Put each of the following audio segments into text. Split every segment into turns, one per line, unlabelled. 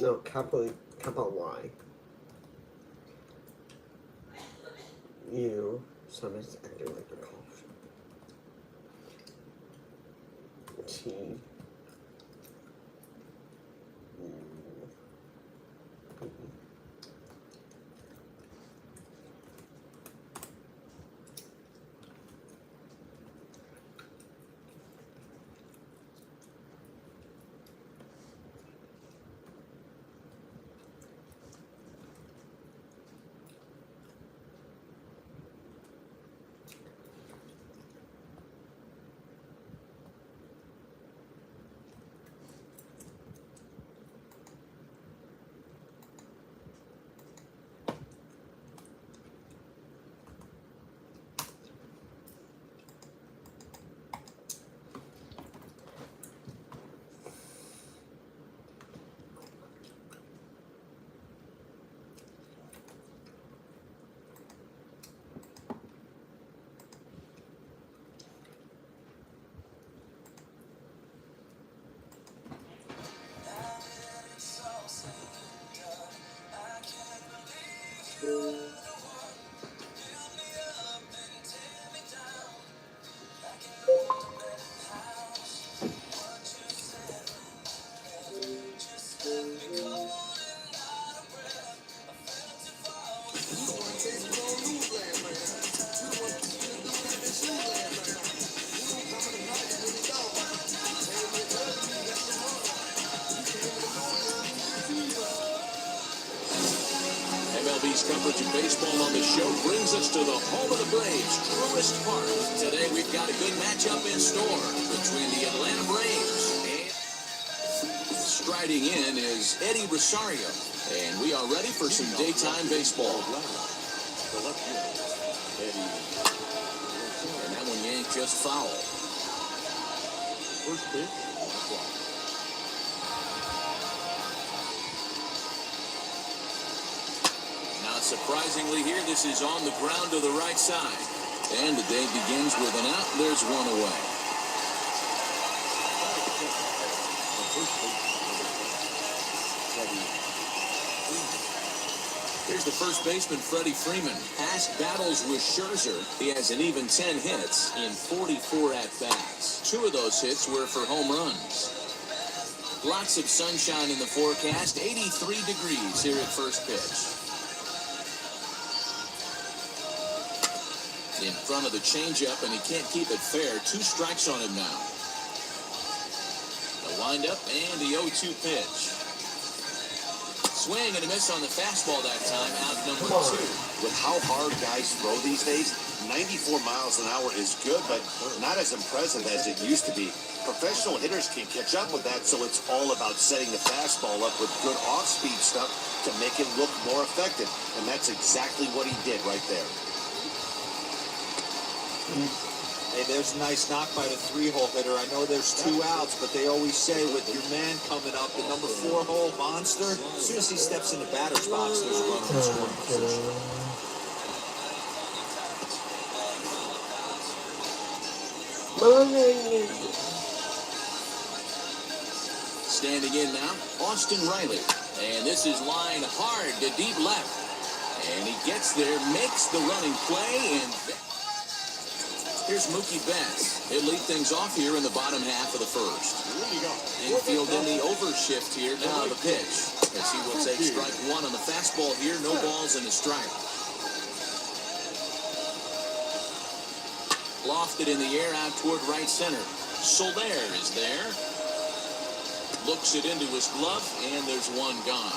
No, capital Y. U. Somebody's acting like a cough. T.
MLB's coverage of baseball on the show brings us to the home of the Braves, Truist Park. Today we've got a good matchup in store between the Atlanta Braves and striding in is Eddie Rosario, and we are ready for some daytime baseball. And that one yanked just foul. First pitch. Not surprisingly here, this is on the ground to the right side. And the day begins with an out. There's one away. Here's the first baseman, Freddie Freeman. Past battles with Scherzer, he has an even 10 hits in 44 at-bats. 2 of those hits were for home runs. Lots of sunshine in the forecast, 83 degrees here at first pitch. In front of the changeup, and he can't keep it fair. 2 strikes on him now. The windup and the 0-2 pitch. Swing and a miss on the fastball that time, out number 2.
With how hard guys throw these days, 94 miles an hour is good, but not as impressive as it used to be. Professional hitters can catch up with that, so it's all about setting the fastball up with good off-speed stuff to make it look more effective. And that's exactly what he did right there.
Hey, there's a nice knock by the 3-hole hitter. I know there's 2 outs, but they always say with your man coming up, the number 4-hole monster, as soon as he steps in the batter's box, there's a runner in scoring position.
Standing in now, Austin Riley. And this is line hard to deep left. And he gets there, makes the running play, and here's Mookie Betts. He'll lead things off here in the bottom half of the first. Infield in the overshift here. Now the pitch, as he will take strike 1 on the fastball here. No balls and a strike. Lofted in the air out toward right center. Soler is there. Looks it into his glove, and there's one gone.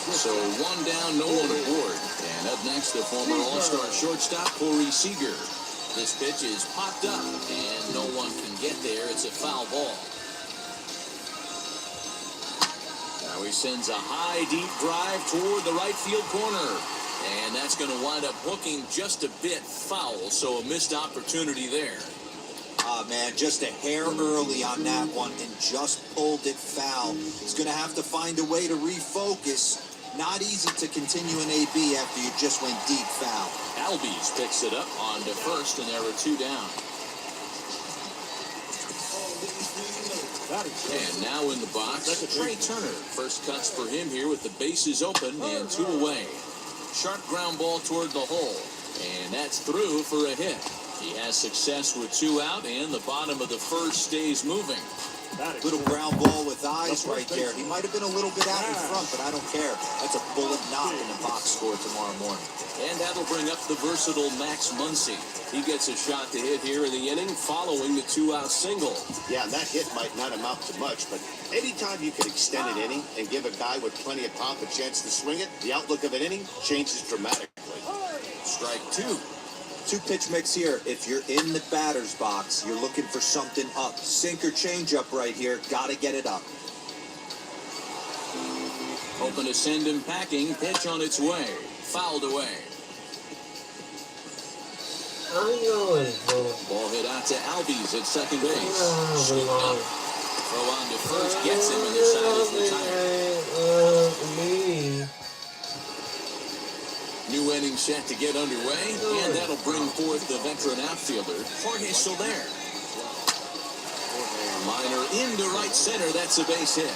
So 1 down, no one aboard. And up next, the former All-Star shortstop, Corey Seager. This pitch is popped up, and no one can get there. It's a foul ball. Now he sends a high, deep drive toward the right field corner. And that's going to wind up hooking just a bit foul, so a missed opportunity there.
Man, just a hair early on that one and just pulled it foul. He's going to have to find a way to refocus. Not easy to continue an AB after you just went deep foul.
Albies picks it up on to first, and there are 2 down. And now in the box, Trey Turner. First cuts for him here with the bases open and 2 away. Sharp ground ball toward the hole. And that's through for a hit. He has success with 2 out, and the bottom of the first stays moving.
Little ground ball with eyes right there. He might have been a little bit out in front, but I don't care. That's a bullet knock in the box score tomorrow morning.
And that'll bring up the versatile Max Muncy. He gets a shot to hit here in the inning following the 2-out single.
Yeah, and that hit might not amount to much, but anytime you can extend an inning and give a guy with plenty of pop a chance to swing it, the outlook of an inning changes dramatically.
Strike 2.
2-pitch mix here. If you're in the batter's box, you're looking for something up. Sinker changeup right here. Got to get it up.
Open to send him packing. Pitch on its way. Fouled away.
I'm going, bro.
Ball hit out to Albies at second base.
Oh,
Scooped up. Throw on to first. Gets him, and the side is retired. New inning set to get underway, and that'll bring forth the veteran outfielder, Jorge Soler. Liner into right center. That's a base hit.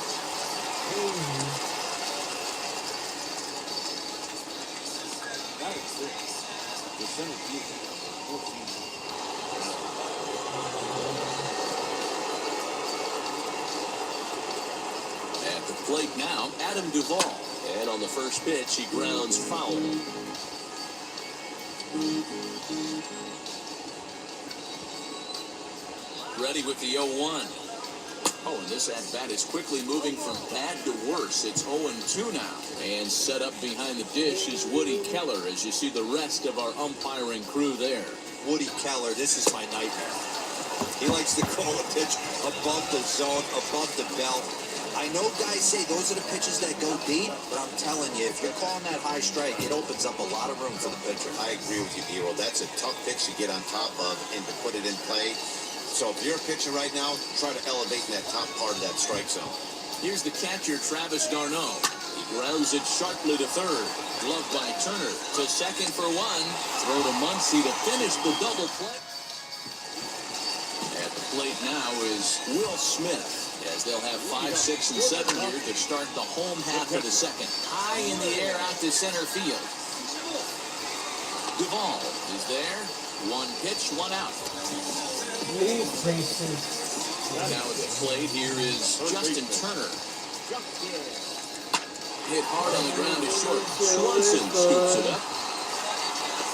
At the plate now, Adam Duvall. And on the first pitch, he grounds foul. Ready with the 0-1. Oh, and this at-bat is quickly moving from bad to worse. It's 0-2 now. And set up behind the dish is Woody Keller as you see the rest of our umpiring crew there.
Woody Keller, this is my nightmare. He likes to call a pitch above the zone, above the belt. I know guys say those are the pitches that go deep, but I'm telling you, if you're calling that high strike, it opens up a lot of room for the pitcher.
I agree with you, Hero. That's a tough pitch to get on top of and to put it in play. So if you're a pitcher right now, try to elevate in that top part of that strike zone.
Here's the catcher, Travis d'Arnaud. He grounds it sharply to third. Gloved by Turner. To second for 1. Throw to Muncy to finish the double play. At the plate now is Will Smith, as they'll have 5, 6, and 7 here to start the home half of the second. High in the air out to center field. Duvall is there. 1 pitch, 1 out.
These places.
Now at the plate, here is Justin Turner. Hit hard on the ground to short. Swanson scoops it up.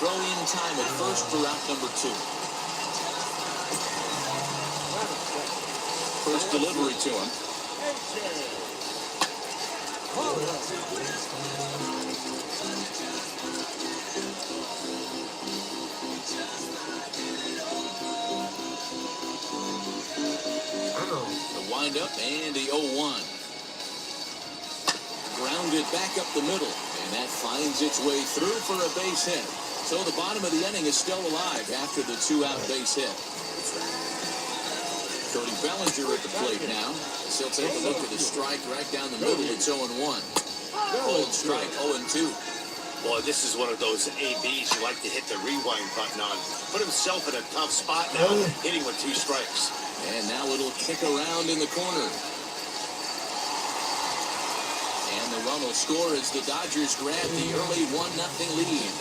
Throw in time at first for out number 2. First delivery to him. The windup and the 0-1. Grounded back up the middle, and that finds its way through for a base hit. So the bottom of the inning is still alive after the 2-out base hit. Cody Bellinger at the plate now. He'll take a look at the strike right down the middle. It's 0-1. Cold strike, 0-2.
Boy, this is one of those ABs you like to hit the rewind button on. Put himself in a tough spot now, hitting with 2 strikes.
And now it'll kick around in the corner. And the run will score as the Dodgers grab the early 1-0 lead.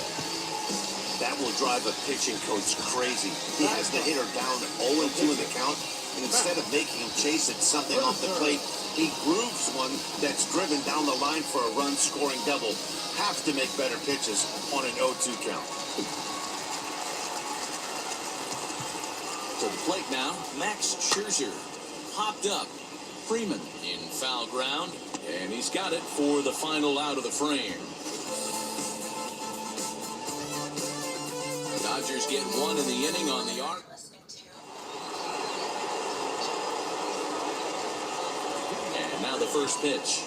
That will drive a pitching coach crazy. He has the hitter down 0-2 in the count, and instead of making him chase it something off the plate, he grooves one that's driven down the line for a run-scoring double. Have to make better pitches on an 0-2 count.
To the plate now, Max Scherzer. Popped up. Freeman in foul ground, and he's got it for the final out of the frame. Dodgers get 1 in the inning on the arc. And now the first pitch.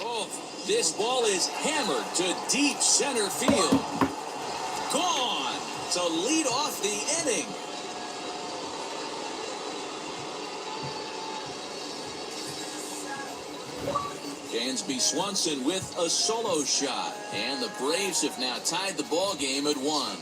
Oh, this ball is hammered to deep center field. Gone to lead off the inning. Dansby Swanson with a solo shot, and the Braves have now tied the ball game at 1.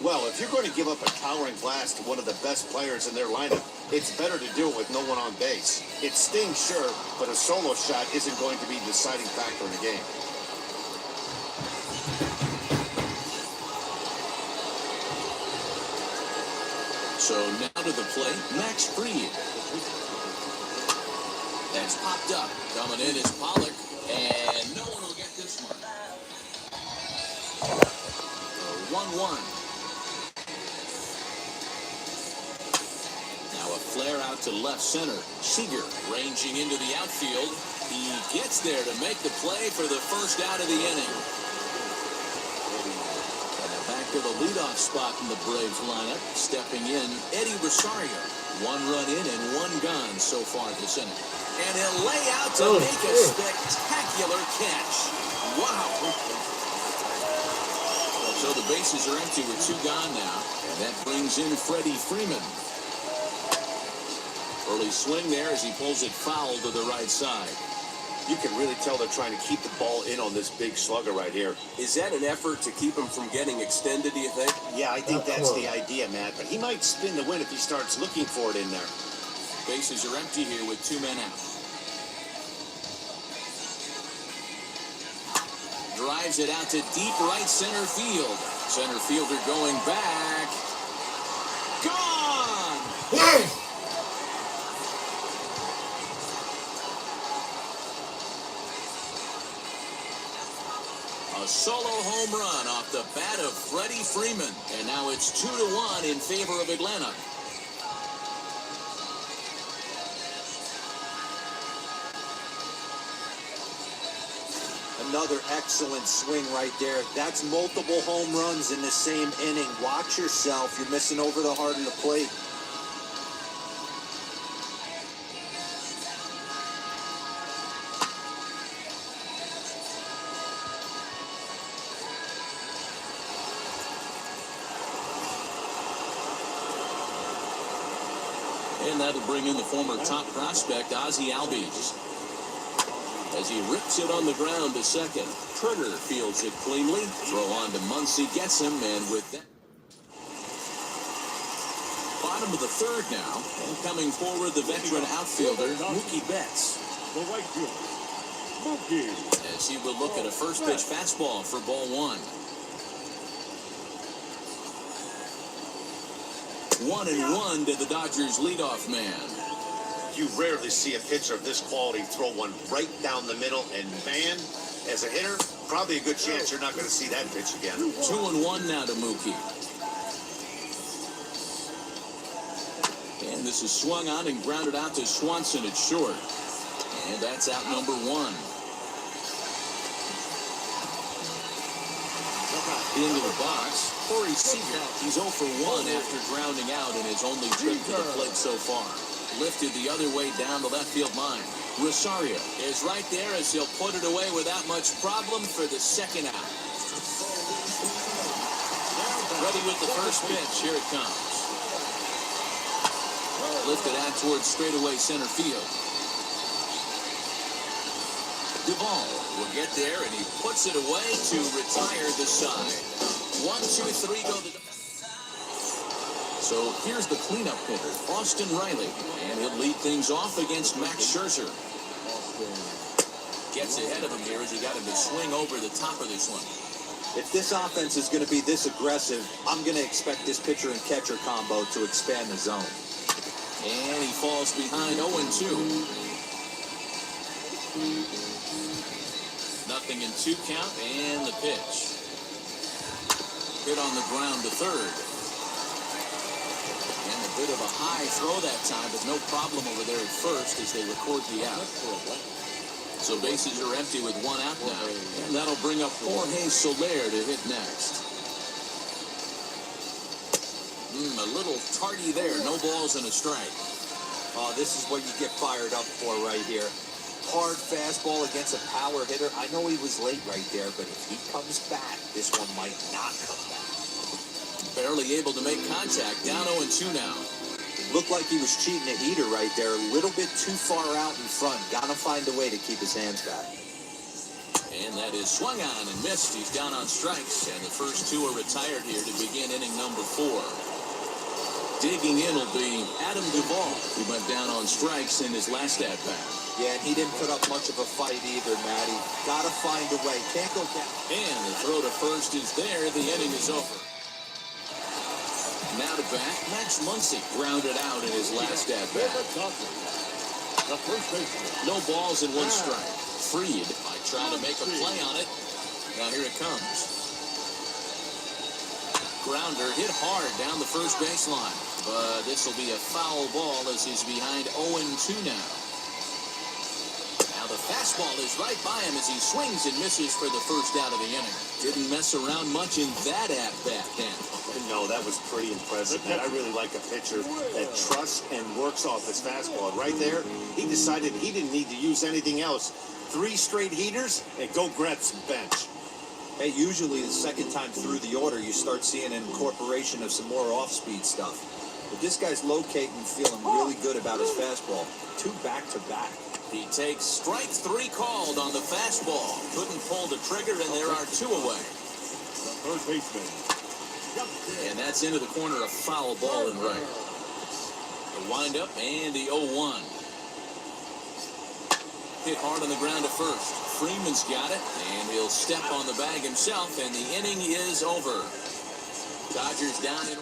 Well, if you're going to give up a towering blast to one of the best players in their lineup, it's better to do it with no one on base. It stings, sure, but a solo shot isn't going to be the deciding factor in the game.
So now to the plate, Max Fried. That's popped up. Coming in is Pollock, and no one will get this one. 1-1. Now a flare out to left center. Seager ranging into the outfield. He gets there to make the play for the first out of the inning. And back to the leadoff spot in the Braves lineup. Stepping in, Eddie Rosario. 1 run in and 1 gone so far this inning. And he'll lay out to make a spectacular catch. Wow. So the bases are empty with 2 gone now. And that brings in Freddie Freeman. Early swing there as he pulls it foul to the right side.
You can really tell they're trying to keep the ball in on this big slugger right here.
Is that an effort to keep him from getting extended, do you think?
Yeah, I think that's the idea, Matt. But he might spin the win if he starts looking for it in there.
Bases are empty here with 2 men out. Drives it out to deep right center field. Center fielder going back. Gone!
Yes!
A solo home run off the bat of Freddie Freeman. And now it's 2-1 in favor of Atlanta.
Another excellent swing right there. That's multiple home runs in the same inning. Watch yourself. You're missing over the heart of the plate.
And that'll bring in the former top prospect, Ozzie Albies. As he rips it on the ground to second. Turner fields it cleanly. Throw on to Muncy, gets him, and with that. Bottom of the 3rd now. And coming forward, the veteran outfielder, Mookie Betts.
The right fielder, Mookie.
As he will look at a first pitch fastball for ball 1. 1-1 to the Dodgers leadoff man.
You rarely see a pitcher of this quality throw one right down the middle, and man, as a hitter, probably a good chance you're not going to see that pitch again.
2-1 now to Mookie. And this is swung on and grounded out to Swanson at short. And that's out number 1. Into the box, Corey Seager. He's 0 for 1 after grounding out in his only trip to the plate so far. Lifted the other way down the left field line. Rosario is right there as he'll put it away without much problem for the second out. Ready with the first pitch. Here it comes. Lifted out towards straightaway center field. Duvall will get there, and he puts it away to retire the side. 1, 2, 3 go the... So here's the cleanup hitter, Austin Riley, and he'll lead things off against Max Scherzer. Gets ahead of him here as he got him to swing over the top of this one.
If this offense is going to be this aggressive, I'm going to expect this pitcher and catcher combo to expand the zone.
And he falls behind 0-2. Nothing in 2 count, and the pitch. Hit on the ground to third. And a bit of a high throw that time, but no problem over there at first as they record the out. So bases are empty with 1 out now. And that'll bring up Jorge Soler to hit next. A little tardy there. No balls and a strike.
Oh, this is what you get fired up for right here. Hard fastball against a power hitter. I know he was late right there, but if he comes back, this one might not come back.
Barely able to make contact. Down 0-2 now.
Looked like he was cheating a heater right there. A little bit too far out in front. Got to find a way to keep his hands back.
And that is swung on and missed. He's down on strikes, and the first two are retired here to begin inning number 4. Digging in will be Adam Duvall, who went down on strikes in his last at-bat.
Yeah, and he didn't put up much of a fight either, Matty. Gotta find a way. Can't go down.
And the throw to first is there. The inning is over. Now to bat, Max Muncy grounded out in his last at-bat.
The first baseman.
No balls and 1 strike. Freed by trying to make a play on it. Now here it comes. Grounder hit hard down the first baseline. But this will be a foul ball as he's behind 0-2 now. Now the fastball is right by him as he swings and misses for the first out of the inning. Didn't mess around much in that at-bat, Dan.
No, that was pretty impressive, man. I really like a pitcher that trusts and works off his fastball. Right there, he decided he didn't need to use anything else. 3 straight heaters and go grab some bench.
Hey, usually the second time through the order, you start seeing an incorporation of some more off-speed stuff. But this guy's locating and feeling really good about his fastball. 2 back-to-back.
He takes strike 3 called on the fastball. Couldn't pull the trigger, and there are 2 away.
The third baseman.
And that's into the corner, a foul ball and right. The windup and the 0-1. Hit hard on the ground to first. Freeman's got it, and he'll step on the bag himself, and the inning is over. Dodgers down in.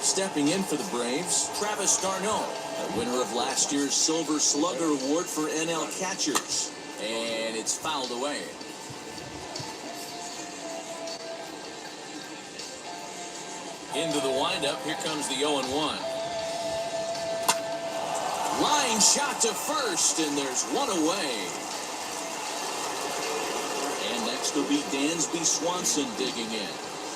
Stepping in for the Braves, Travis d'Arnaud, the winner of last year's Silver Slugger Award for NL catchers. And it's fouled away. Into the windup, here comes the 0-1. Line shot to first, and there's 1 away. And next will be Dansby Swanson digging in.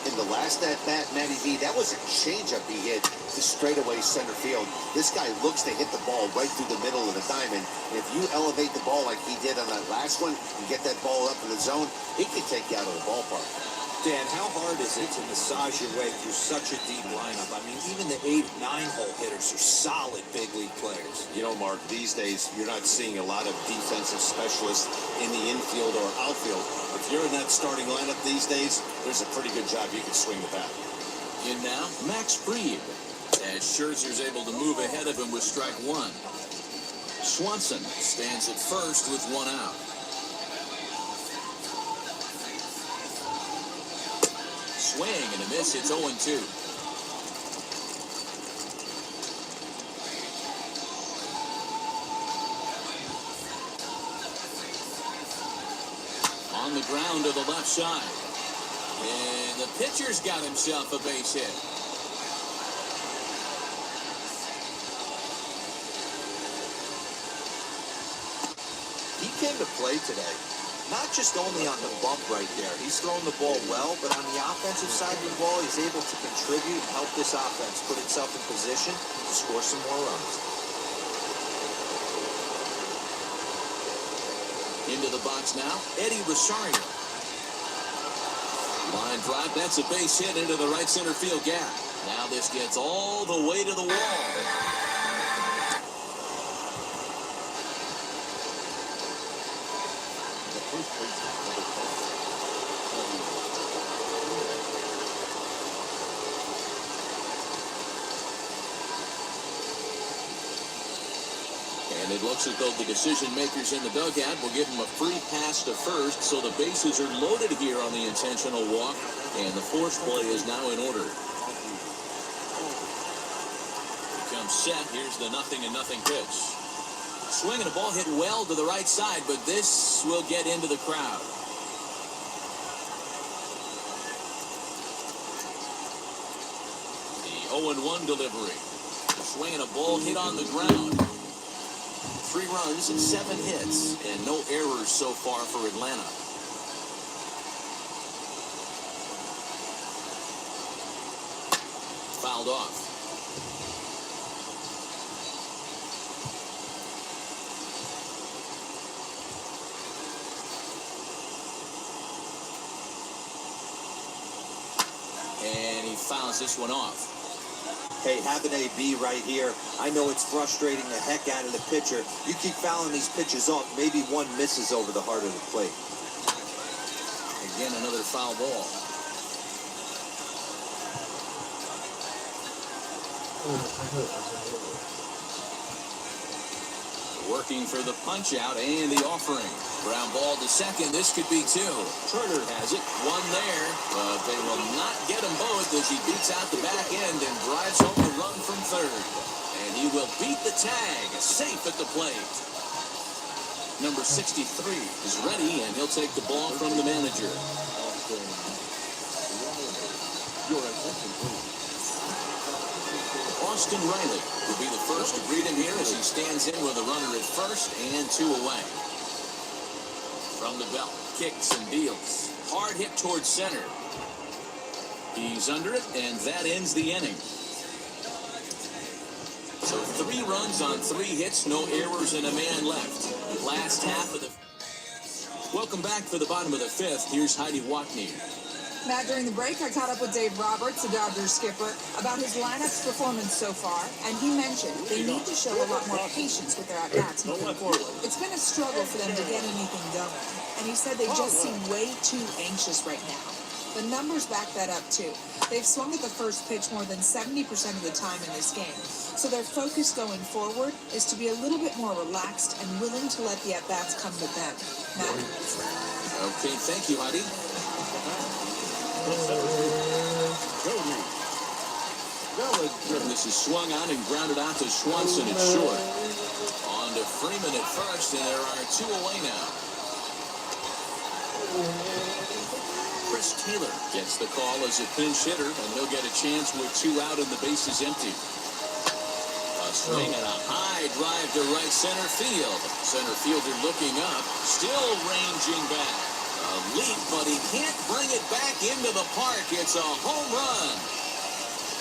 In the last at-bat, Matty V, that was a changeup he hit to straightaway center field. This guy looks to hit the ball right through the middle of the diamond. And if you elevate the ball like he did on that last one and get that ball up in the zone, he can take you out of the ballpark.
Dan, how hard is it to massage your way through such a deep lineup? I mean, even the 8, 9-hole hitters are solid big league players.
You know, Mark, these days, you're not seeing a lot of defensive specialists in the infield or outfield. If you're in that starting lineup these days, there's a pretty good job you can swing the bat.
In now, Max Fried, as Scherzer's able to move ahead of him with strike 1. Swanson stands at first with 1 out. Swing and a miss. It's 0-2. On the ground to the left side. And the pitcher's got himself a base hit.
He came to play today. Not just only on the bump right there. He's throwing the ball well, but on the offensive side of the ball, he's able to contribute and help this offense put itself in position to score some more runs.
Into the box now, Eddie Rosario. Line drive, that's a base hit into the right center field gap. Now this gets all the way to the wall. And it looks as though the decision makers in the dugout will give him a free pass to first, so the bases are loaded here on the intentional walk, and the force play is now in order. Becomes set. Here's the 0-0 pitch. Swing and a ball hit well to the right side, but this will get into the crowd. The 0-1 delivery. Swing and a ball hit on the ground. 3 runs, 7 hits, and no errors so far for Atlanta. Fouled off. And he fouls this one off.
Hey, have an AB right here. I know it's frustrating the heck out of the pitcher. You keep fouling these pitches off, maybe one misses over the heart of the plate.
Again, another foul ball. Working for the punch out and the offering. Ground ball to second. This could be two. Turner has it. One there. But they will not get them both as he beats out the back end and drives home the run from third. And he will beat the tag. Safe at the plate. Number 63 is ready, and he'll take the ball from the manager.
Your attention, please.
Austin Riley will be the first to greet him here as he stands in with a runner at first and two away. From the belt, kicks and deals. Hard hit towards center. He's under it, and that ends the inning. So 3 runs on 3 hits, no errors, and a man left. Last half of the... Welcome back for the bottom of the 5th. Here's Heidi Watney.
Matt, during the break, I caught up with Dave Roberts, the Dodgers skipper, about his lineup's performance so far, and he mentioned they need to show a lot more patience with their at-bats moving forward. It's been a struggle for them to get anything going, and he said they just seem way too anxious right now. The numbers back that up, too. They've swung at the first pitch more than 70% of the time in this game, so their focus going forward is to be a little bit more relaxed and willing to let the at-bats come to them. Matt?
Okay, thank you, Heidi. This is swung on and grounded out to Swanson at short. On to Freeman at first, and there are 2 away now. Chris Taylor gets the call as a pinch hitter, and he'll get a chance with 2 out and the bases empty. A swing and a high drive to right center field. Center fielder looking up, still ranging back. A leap, but he can't bring it back into the park. It's a home run.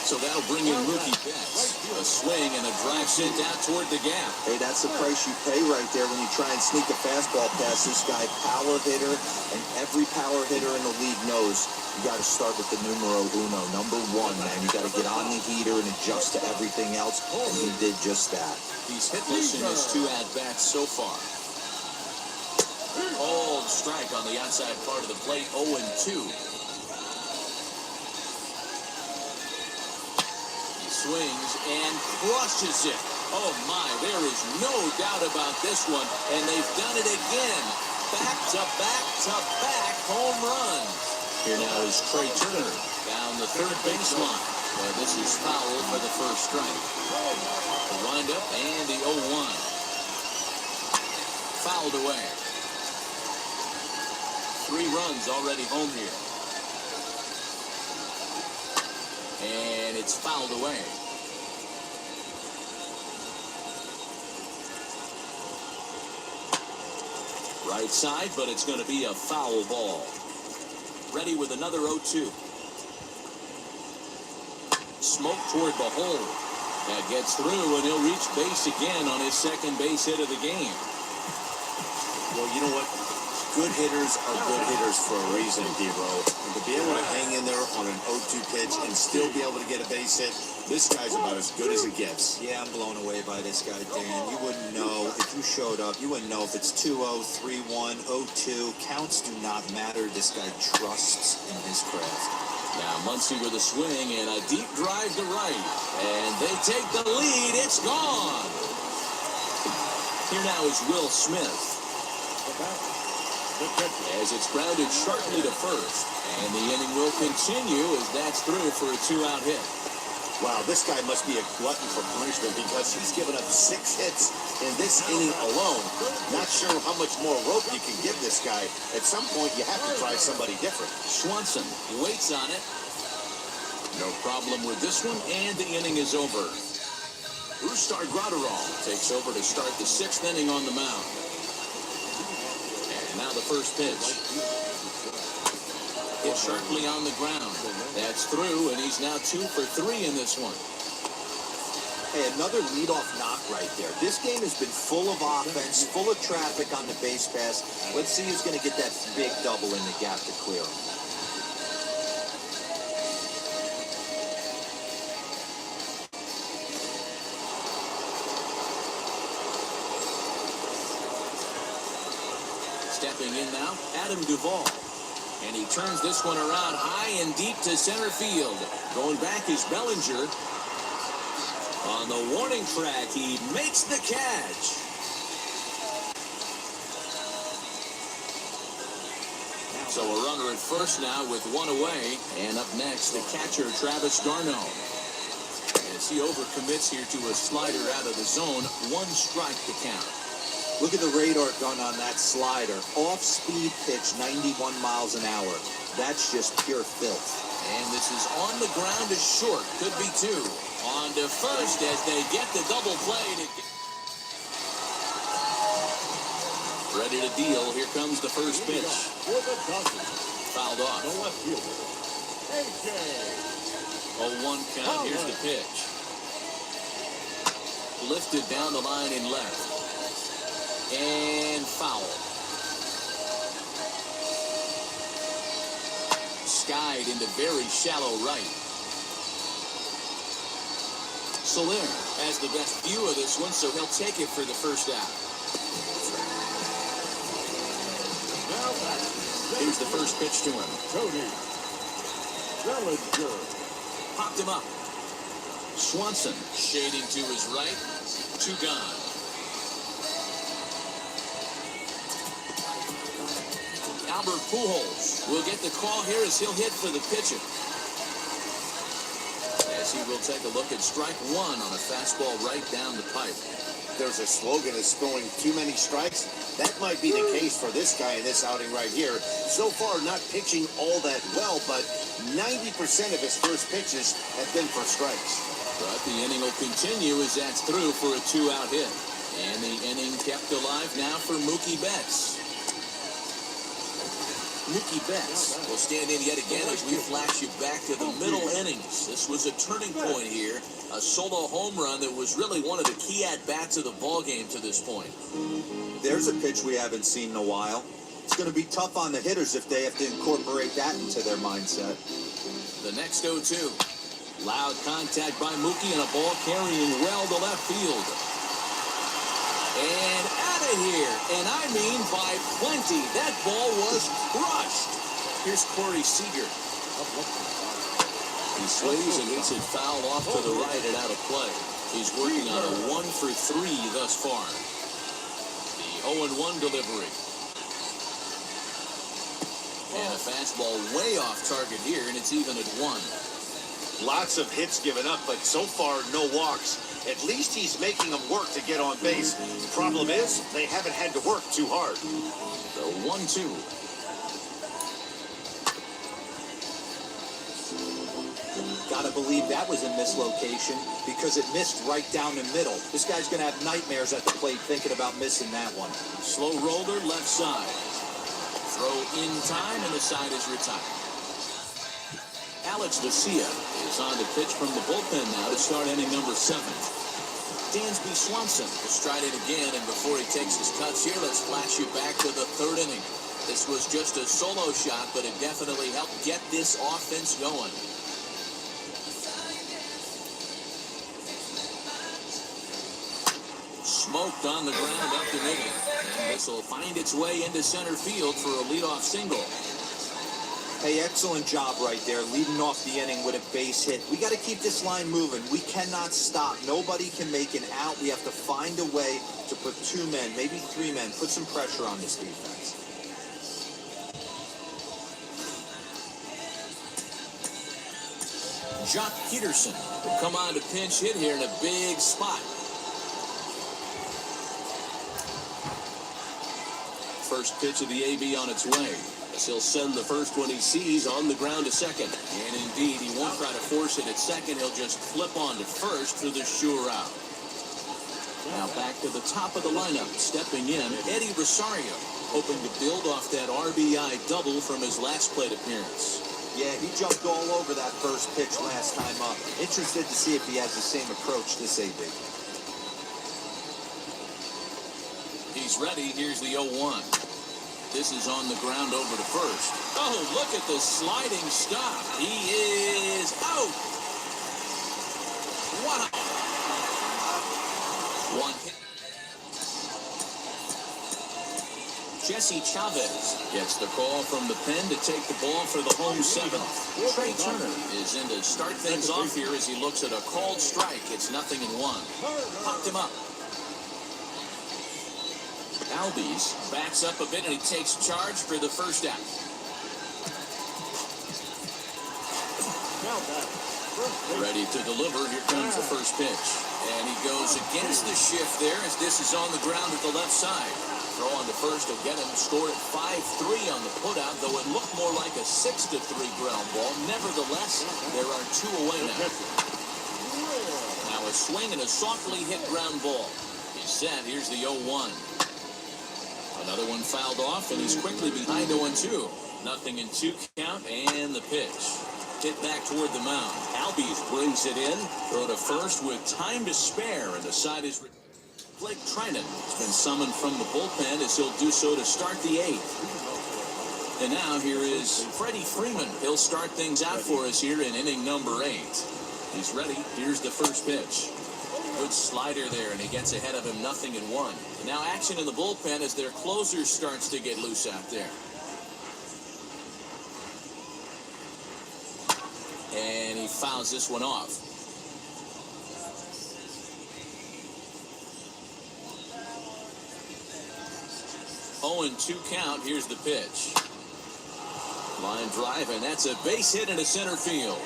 So that'll bring in Mookie Betts. A swing and a drive sent out toward the gap.
Hey, that's the price you pay right there when you try and sneak a fastball past this guy. Power hitter, and every power hitter in the league knows you got to start with the numero uno, number 1, man. You got to get on the heater and adjust to everything else, and he did just that.
He's hitless in his 2 at-bats so far. Cold strike on the outside part of the plate, 0-2. He swings and crushes it. Oh my, there is no doubt about this one, and they've done it again. Back-to-back-to-back home runs. Here now is Trey Turner down the third baseline. This is foul for the first strike. The windup and the 0-1. Fouled away. 3 runs already home here. And it's fouled away. Right side, but it's going to be a foul ball. Ready with another 0-2. Smoke toward the hole. That gets through, and he'll reach base again on his second base hit of the game.
Well, you know what? Good hitters are good hitters for a reason, D-Row. And to be able to hang in there on an 0-2 pitch and still be able to get a base hit, this guy's about as good as it gets.
Yeah, I'm blown away by this guy, Dan. You wouldn't know if you showed up. You wouldn't know if it's 2-0, 3-1, 0-2. Counts do not matter. This guy trusts in his craft.
Now Muncy with a swing and a deep drive to right. And they take the lead. It's gone. Here now is Will Smith. As it's grounded sharply to first. And the inning will continue as that's through for a 2-out hit.
Wow, this guy must be a glutton for punishment because he's given up 6 hits in this inning alone. Not sure how much more rope you can give this guy. At some point, you have to try somebody different.
Swanson waits on it. No problem with this one, and the inning is over. Rustar Graterol takes over to start the 6th inning on the mound. And now the first pitch. Hit sharply on the ground. That's through, and he's now 2 for 3 in this one.
Hey, another leadoff knock right there. This game has been full of offense, full of traffic on the base pass. Let's see who's going to get that big double in the gap to clear him.
Stepping in now, Adam Duvall. And he turns this one around high and deep to center field. Going back is Bellinger. On the warning track, he makes the catch. So a runner at first now with one away. And up next, the catcher, Travis Garneau. As he overcommits here to a slider out of the zone, 1 strike to count.
Look at the radar gun on that slider. Off-speed pitch, 91 miles an hour. That's just pure filth.
And this is on the ground is short. Could be 2. On to first as they get the double play. Ready to deal. Here comes the first pitch. Fouled off. 0-1 count. Here's the pitch. Lifted down the line in left. And foul. Skied into very shallow right. Soler has the best view of this one, so he'll take it for the first out. Here's the first pitch to him. Popped him up. Swanson shading to his right. 2 gone. Albert Pujols will get the call here as he'll hit for the pitcher. As he will take a look at strike 1 on a fastball right down the pipe.
There's a slogan that's throwing too many strikes. That might be the case for this guy in this outing right here. So far, not pitching all that well, but 90% of his first pitches have been for strikes.
But the inning will continue as that's through for a 2-out hit. And the inning kept alive now for Mookie Betts. Mookie Betts will stand in yet again as we flash you back to the middle innings. This was a turning point here. A solo home run that was really one of the key at-bats of the ballgame to this point.
There's a pitch we haven't seen in a while. It's going to be tough on the hitters if they have to incorporate that into their mindset.
The next 0-2. Loud contact by Mookie and a ball carrying well to left field. And out of here. And I mean by plenty. That ball was crushed. Here's Corey Seager. He swings and gets it fouled off to the right and out of play. He's working on a 1 for 3 thus far. The 0-1 delivery. And a fastball way off target here, and it's even at 1.
Lots of hits given up, but so far, no walks. At least he's making them work to get on base. The problem is, they haven't had to work too hard.
The 1-2.
Gotta believe that was a mislocation because it missed right down the middle. This guy's gonna have nightmares at the plate thinking about missing that one.
Slow roller left side. Throw in time, and the side is retired. Alex Lucia is on to pitch from the bullpen now to start inning number 7. Dansby Swanson will stride it again, and before he takes his cuts here, let's flash you back to the 3rd inning. This was just a solo shot, but it definitely helped get this offense going. Smoked on the ground up the middle. And this will find its way into center field for a leadoff single.
Hey, excellent job right there, leading off the inning with a base hit. We got to keep this line moving. We cannot stop. Nobody can make an out. We have to find a way to put 2 men, maybe 3 men, put some pressure on this defense.
Jock Peterson will come on to pinch hit here in a big spot. First pitch of the AB on its way. He'll send the first one he sees on the ground to second. And indeed, he won't try to force it at second. He'll just flip on to first for the sure out. Now back to the top of the lineup. Stepping in, Eddie Rosario, hoping to build off that RBI double from his last plate appearance.
Yeah, he jumped all over that first pitch last time up. Interested to see if he has the same approach this AB.
He's ready. Here's the 0-1. This is on the ground over to first. Oh, look at the sliding stop. He is out. Wow. One hit. Jesse Chavez gets the call from the pen to take the ball for the home seventh. Trey Turner is in to start things off here as he looks at a called strike. It's 0-1. Popped him up. Albies backs up a bit and he takes charge for the first out. Ready to deliver. Here comes the first pitch. And he goes against the shift there as this is on the ground at the left side. Throw on the first will get him scored at 5-3 on the putout, though it looked more like a 6-3 ground ball. Nevertheless, there are 2 away now. Now a swing and a softly hit ground ball. He's set. Here's the 0-1. Another one fouled off, and he's quickly behind 0-2. 0-2 count, and the pitch. Hit back toward the mound. Albies brings it in. Throw to first with time to spare, and the side is... Blake Trinan has been summoned from the bullpen as he'll do so to start the 8th. And now here is Freddie Freeman. He'll start things out for us here in inning number 8. He's ready. Here's the first pitch. Good slider there, and he gets ahead of him 0-1. And now action in the bullpen as their closer starts to get loose out there. And he fouls this one off. 0-2 count. Here's the pitch. Line drive, and that's a base hit into center field.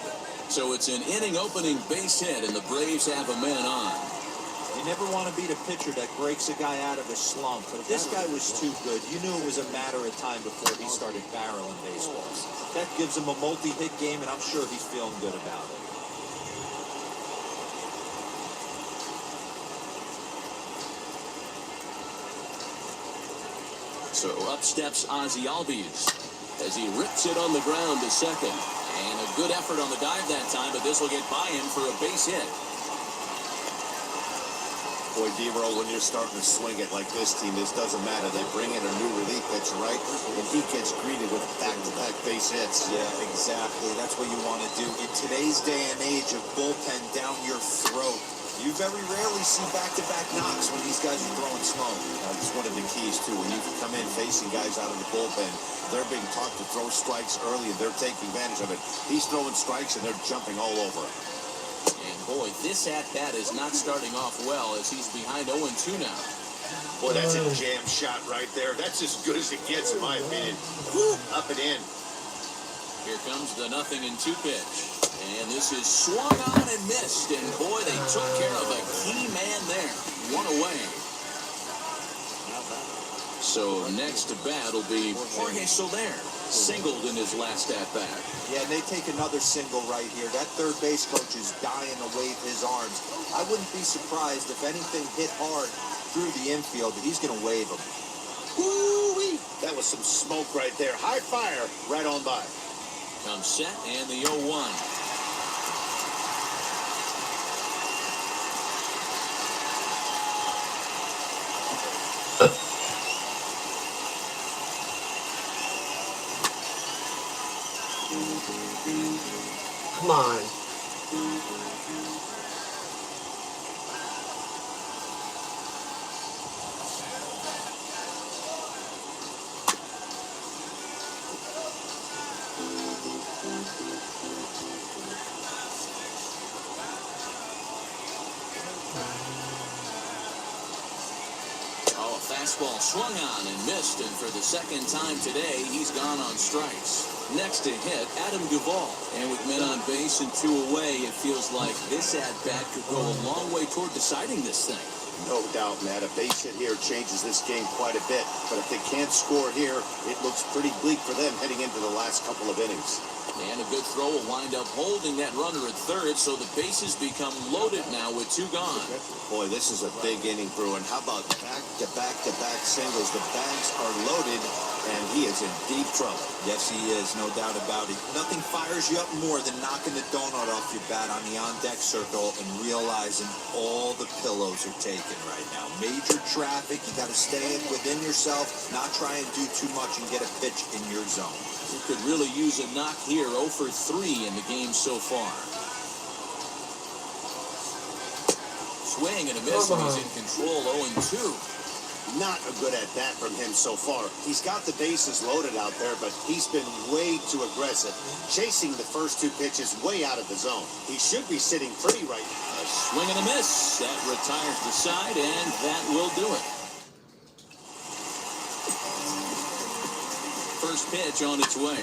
So it's an inning-opening base hit, and the Braves have a man on.
You never want to beat a pitcher that breaks a guy out of a slump, but this guy was too good. You knew it was a matter of time before he started barreling baseballs. That gives him a multi-hit game, and I'm sure he's feeling good about it.
So up steps Ozzie Albies as he rips it on the ground to second. And a good effort on the dive that time, but this will get by him for a base hit.
Boy, D-Roll, when you're starting to swing it like this team, this doesn't matter. They bring in a new relief pitcher, right? And he gets greeted with back-to-back base hits.
Yeah, exactly. That's what you want to do. In today's day and age of bullpen down your throat, you very rarely see back-to-back knocks when these guys are throwing smoke.
That's one of the keys, too. When you come in facing guys out of the bullpen, they're being taught to throw strikes early, and they're taking advantage of it. He's throwing strikes, and they're jumping all over him.
And boy, this at-bat is not starting off well as he's behind 0-2 now.
Boy, that's a jam shot right there. That's as good as it gets, in my opinion. Woo, up and in.
Here comes the 0-2 pitch. And this is swung on and missed. And boy, they took care of a key man there. One away. So next to bat will be Jorge Soler. Singled in his last at-bat.
Yeah, and they take another single right here. That third base coach is dying to wave his arms. I wouldn't be surprised if anything hit hard through the infield, that he's going to wave them.
Woo-wee! That was some smoke right there. High fire right on by.
Comes set and the 0-1.
Come on.
Oh, a fastball swung on and missed, and for the second time today, he's gone on strikes. Next to hit, Adam Duvall. And with men on base and 2 away, it feels like this at-bat could go a long way toward deciding this thing.
No doubt, Matt. A base hit here changes this game quite a bit. But if they can't score here, it looks pretty bleak for them heading into the last couple of innings.
And a good throw will wind up holding that runner at third, so the bases become loaded now with 2 gone.
Boy, this is a big inning, Bruin. How about back-to-back-to-back singles? The bags are loaded, and he is in deep trouble.
Yes, he is, no doubt about it. Nothing fires you up more than knocking the donut off your bat on the on-deck circle and realizing all the pillows are taken right now. Major traffic, you got to stay within yourself, not try and do too much and get a pitch in your zone.
He could really use a knock here. 0 for 3 in the game so far. Swing and a miss, and he's in control. 0-2.
Not a good at bat from him so far. He's got the bases loaded out there, but he's been way too aggressive, chasing the first two pitches way out of the zone. He should be sitting pretty right now.
A swing and a miss. That retires the side, and that will do it. First pitch on its way.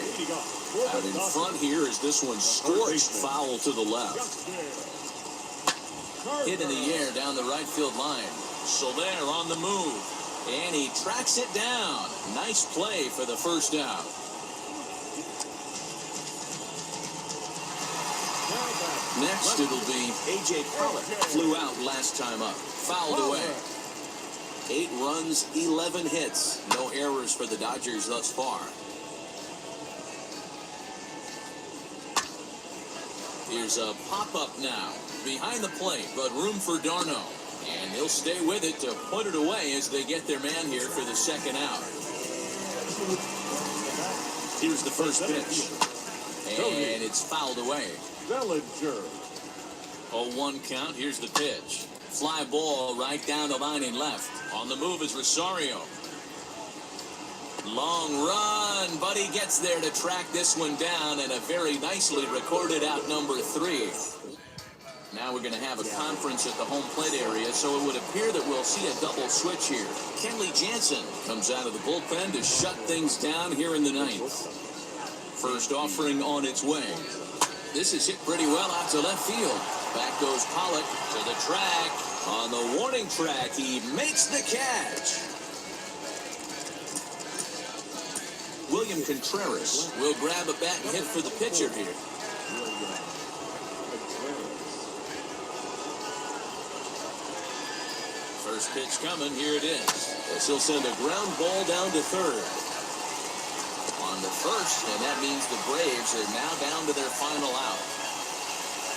Out in front here is this one scorched foul to the left. Hit in the air down the right field line. Soler on the move, and he tracks it down. Nice play for the first out. Next it'll be A.J. Pollock. Flew out last time up. Fouled away. 8 runs, 11 hits. No errors for the Dodgers thus far. Here's a pop-up now. Behind the plate, but room for Darno. And he'll stay with it to put it away as they get their man here for the second out. Here's the first pitch. And it's fouled away. 0-1 count. Here's the pitch. Fly ball right down the line and left. On the move is Rosario. Long run, but he gets there to track this one down, and a very nicely recorded out number 3. Now we're going to have a conference at the home plate area, so it would appear that we'll see a double switch here. Kenley Jansen comes out of the bullpen to shut things down here in the 9th. First offering on its way. This is hit pretty well out to left field. Back goes Pollock to the track. On the warning track, he makes the catch. William Contreras will grab a bat and hit for the pitcher here. First pitch coming, here it is. This will send a ground ball down to third. On the first, and that means the Braves are now down to their final out.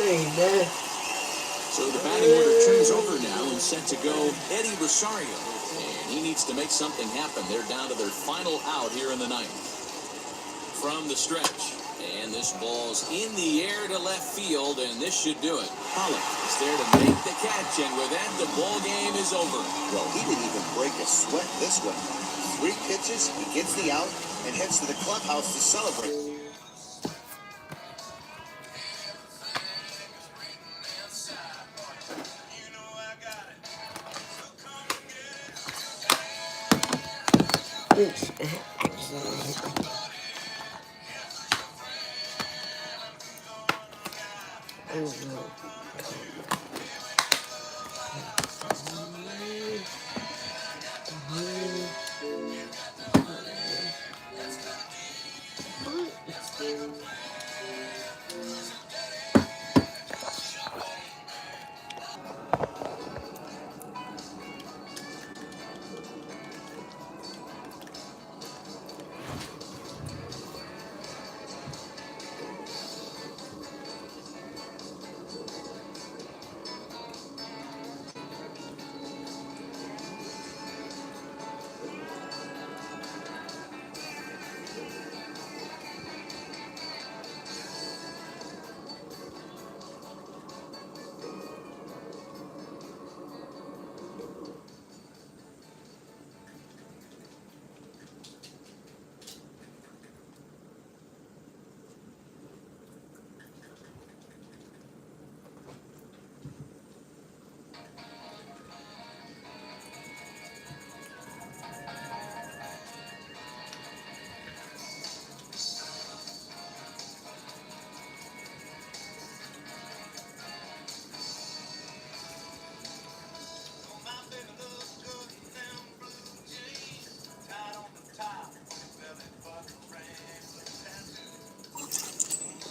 Amen.
So the batting order turns over now and set to go Eddie Rosario. And he needs to make something happen. They're down to their final out here in the 9th. From the stretch. And this ball's in the air to left field, and this should do it. Pollock is there to make the catch, and with that, the ball game is over.
Well, he didn't even break a sweat this one. 3 pitches, he gets the out, and heads to the clubhouse to celebrate.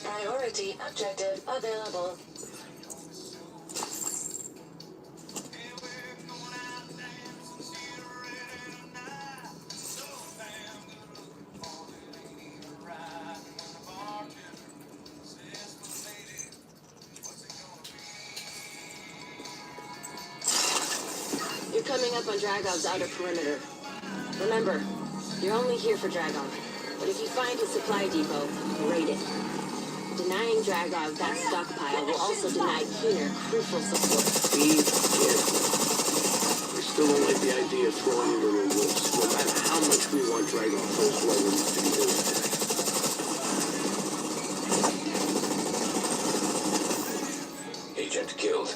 Priority objective available. You're coming up on Dragov's outer perimeter. Remember, you're only here for Dragov. But if you find his supply depot, raid it. Denying Dragov that stockpile will also deny Keener crucial support.
Be careful. There's
Still don't like the idea of throwing him in the woods. No matter how much we want Dragon Force Logan to be doing today.
Agent killed.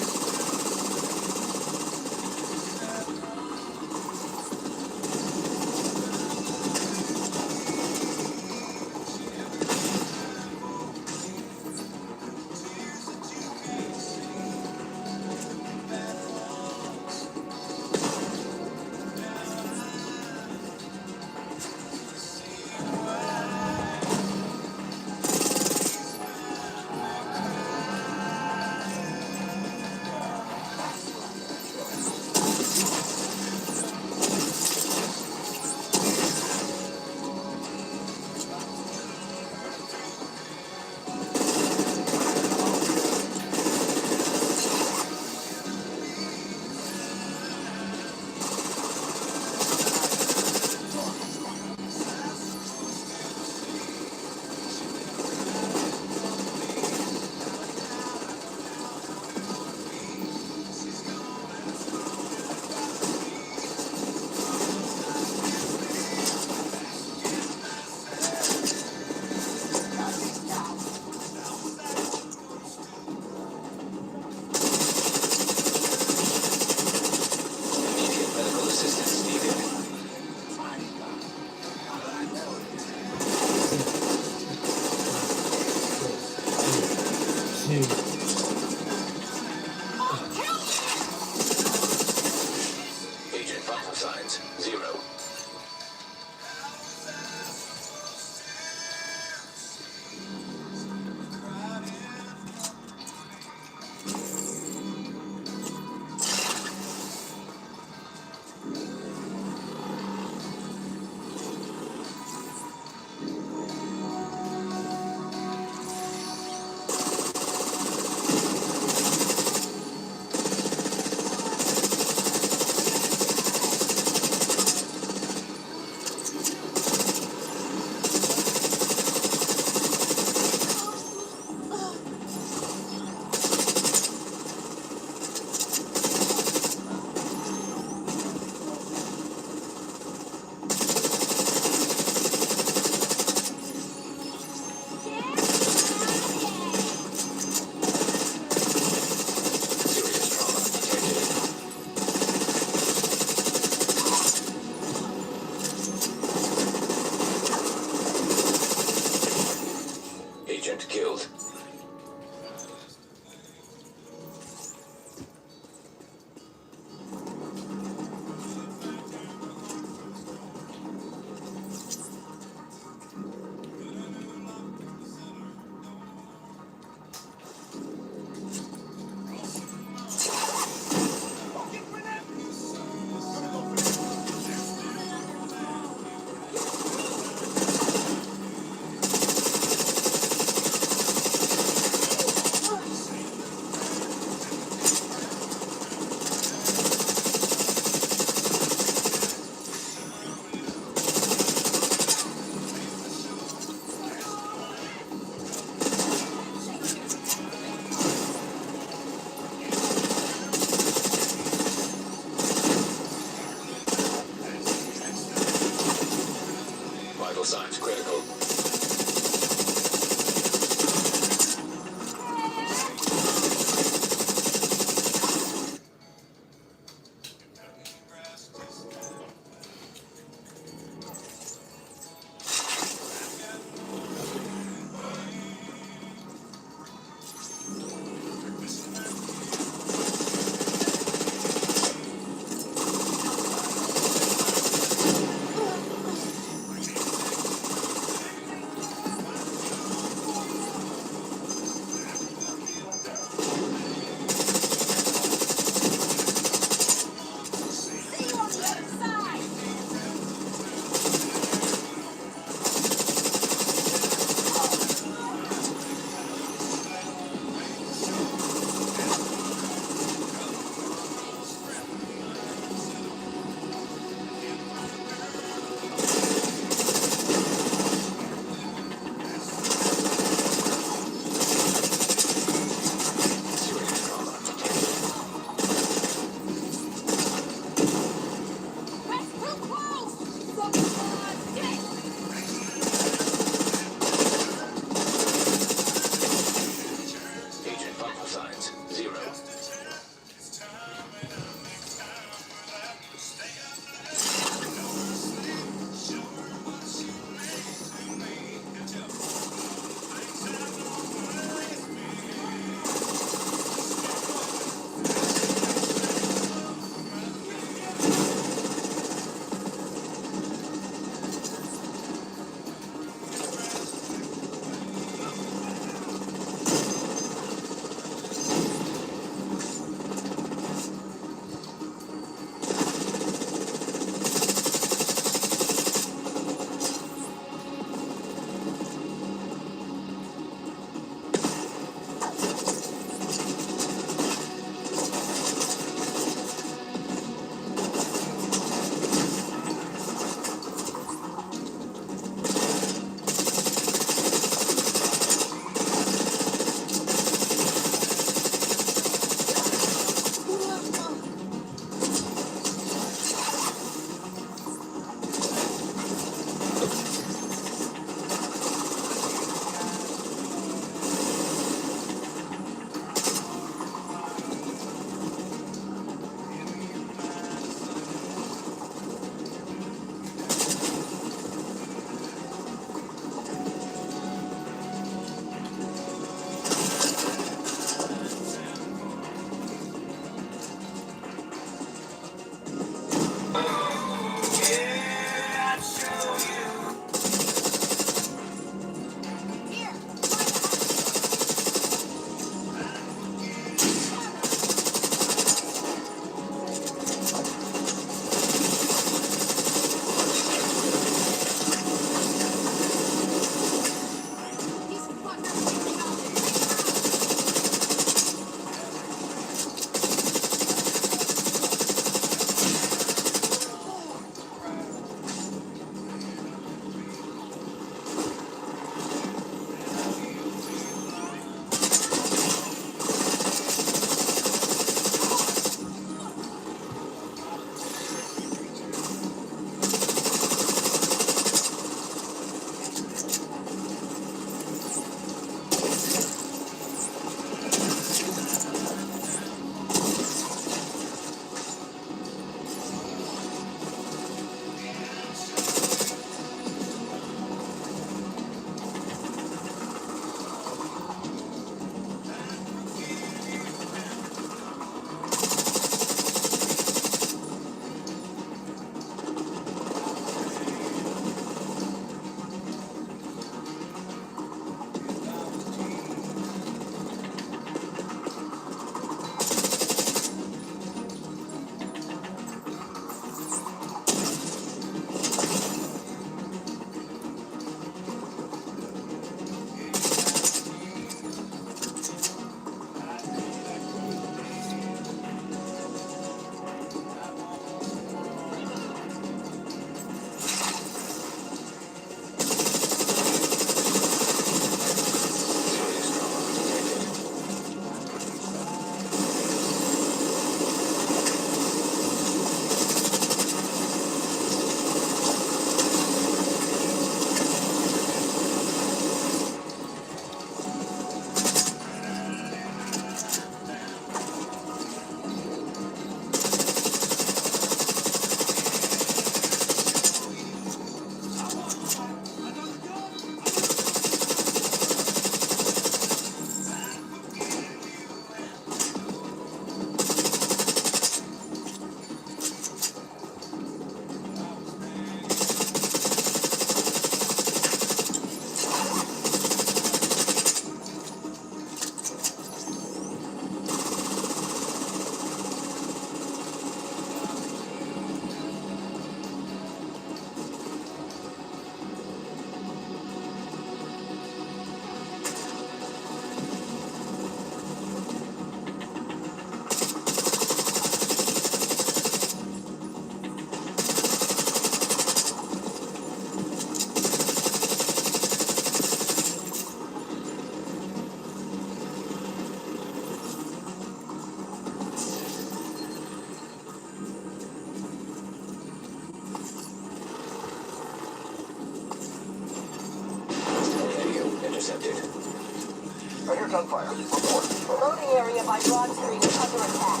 gunfire. Report.
Loading area by Broad Street is under attack.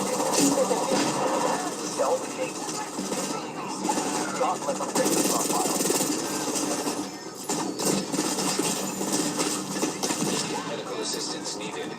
Cell gate. Gauntlet of victim profile.
Medical assistance needed.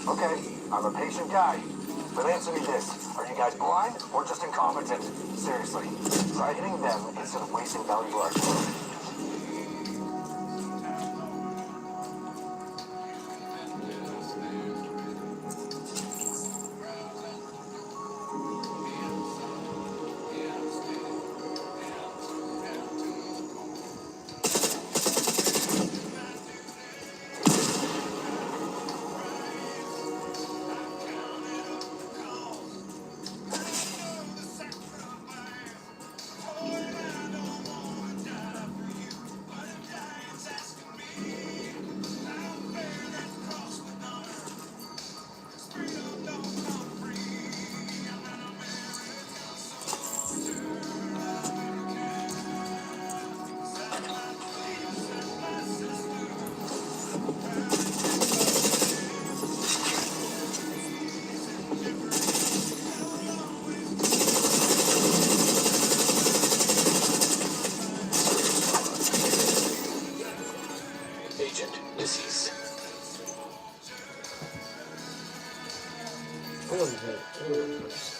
Okay, I'm a patient guy. But answer me this. Are you guys blind or just incompetent? Seriously. Try hitting them instead of wasting valuable artillery.
Deceased.
I don't know.